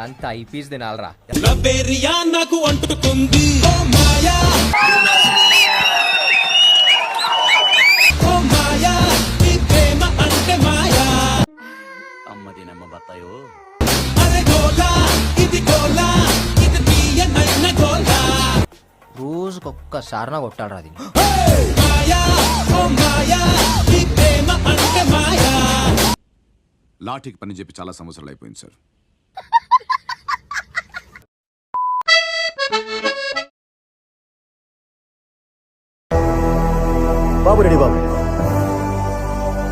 ఇదంతా ఐపీస్ తినాలరా. నాకు అంటుకుంది ఓ మాయా ఓ మాయా ఈ ప్రేమ అంటే మాయా అమ్మది నమ్మ బత్తాయో అరే గోలా ఇది తీయనైన గోలా రోజుకొక్కసారి నా కొట్టాడు అది. మాయా ఓ మాయా ఈ ప్రేమ అంటే మాయా. లాఠీకి పని చెప్పి చాలా సంవత్సరాలు అయిపోయింది సార్. బాబు రెడీ బాబు.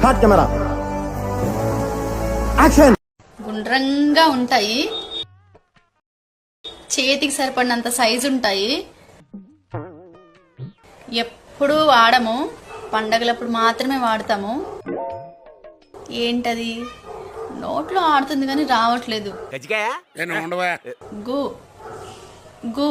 Hot camera action. గుండ్రంగా ఉంటాయి, చేతికి సరిపడినంత సైజు ఉంటాయి, ఎప్పుడు వాడము, పండగలప్పుడు మాత్రమే వాడతాము. ఏంటది? నోట్లో ఆడుతుంది కానీ రావట్లేదు. గు గు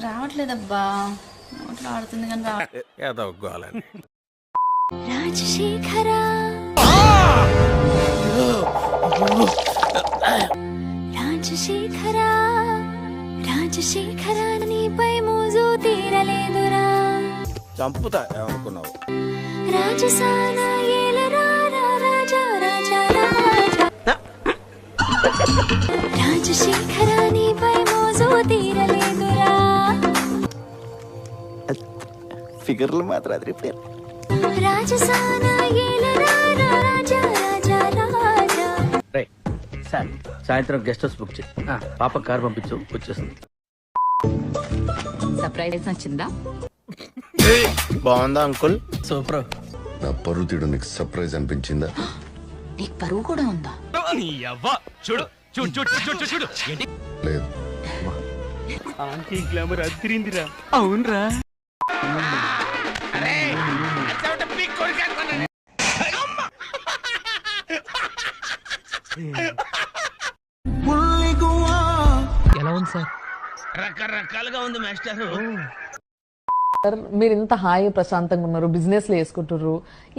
రావట్లేదబ్బా, నోట్లో ఆడుతుంది కానీ రాజశేఖర రాజశేఖర రాజశేఖర నీపై మోజు తీరలేదురా. చంపుతా ఏమనుకున్నావు? రాజసాన ఏలరా రాజా రాజా రాజా రాజశేఖర నీపై మోజు తీరలేదురా. ఫిగర్లు మాత్రం అదిరిపోయారు. రాజసాన ఏలరా రాజా రాజా రాజా. సార్ సాయంత్రం గెస్ట్ హౌస్ బుక్ చేయి. పాప కార్ పంపించు, వచ్చేస్తుంది. సర్ప్రైజ్ నచ్చిందా? బాగుందా అంకుల్? సూపర్. నా పరువు తీయడం నీకు సర్ప్రైజ్ అనిపించిందా? నీకు పరువు కూడా ఉందా? చూడు చూడు చూడు చూడు చూడు. లేదు. ఆంటీ గ్లామర్ అదిరిందిరా. అవునరా. ఎలా ఉంది సార్? రకరకాలుగా ఉంది మాస్టర్. మీరు ఇంత హాయి ప్రశాంతంగా ఉన్నారు, బిజినెస్ లో వేసుకుంటున్నారు,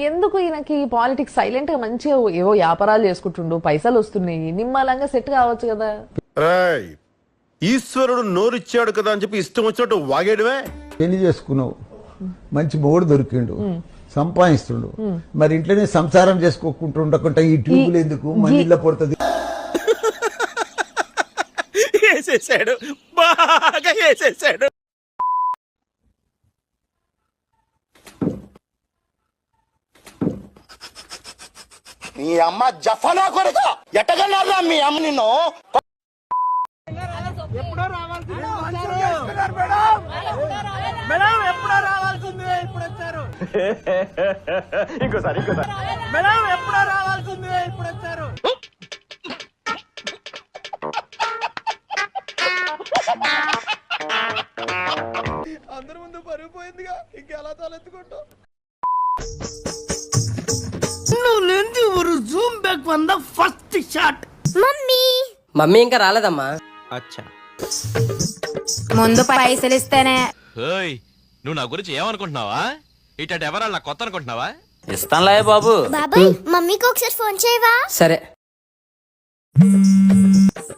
ఎందుకు ఈయనకి పాలిటిక్స్ సైలెంట్ గా మంచిగా ఏవో వ్యాపారాలు చేసుకుంటుండు, పైసలు వస్తున్నాయి, నిమ్మలంగా సెట్ కావచ్చు కదా. ఈశ్వరుడు నోరిచ్చాడు కదా అని చెప్పి ఇష్టం వచ్చినట్టు వాగేయడమే. పెళ్లి చేసుకున్నావు, మంచి మొగుడు దొరికిండు, సంపాదిస్తుండు, మరి ఇంట్లోనే సంసారం చేసుకోకుంటూ ఉండకుండా ఈ ట్యూబులు ఎందుకు మందిలో పడుతుంది? వేసేసాడు, బాగా వేసేసాడు. మీ అమ్మ జఫనా కొరక ఎట్టగలరా మీ అమ్మ నిన్ను? ఇంకోసారి అందరి ముందు పరుగు పోయిందిగా, ఇంకెలా తలెత్తుకుంటావు? మమ్మీ ఇంకా రాలేదమ్మా. అచ్చా, ముందు పైసలు ఇస్తేనే. నువ్వు నా గురించి ఏమనుకుంటున్నావా? ఇటు ఎవరాలు నాకు కొత్త అనుకుంటున్నావా? ఇస్తానులే బాబు. బాబాయ్, మమ్మీకి ఒకసారి ఫోన్ చేయవా? సరే.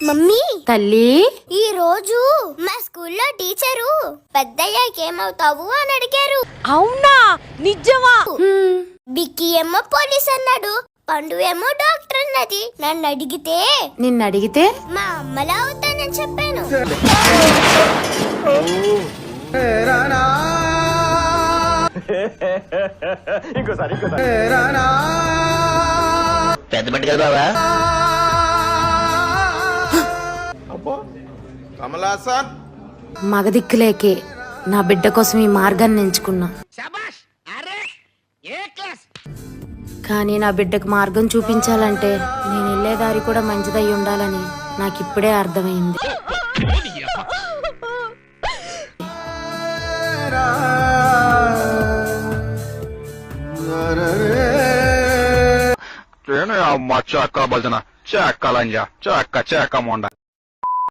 మమ్మీ తల్లి, ఈ రోజు మా స్కూల్లో టీచరు పెద్దయ్యాక ఏమవుతావు అని అడిగారు. అవునా? నిజమా? బిక్కీ ఏమో పోలీస్ అన్నాడు, పండు ఏమో డాక్టర్ అన్నది. నిన్ను అడిగితే మా అమ్మలా అవుతానని చెప్పాను. పెద్ద పట్టి కదా బాబా. కమలాసన్ మగదిక్కులేకే నా బిడ్డ కోసం ఈ మార్గాన్ని ఎంచుకున్నా, కానీ నా బిడ్డకు మార్గం చూపించాలంటే నేను వెళ్ళే దారి కూడా మంచిదై ఉండాలని నాకిప్పుడే అర్థమైంది. అమ్మ చాక భజన చాక లంజ చాక చాక మొండ.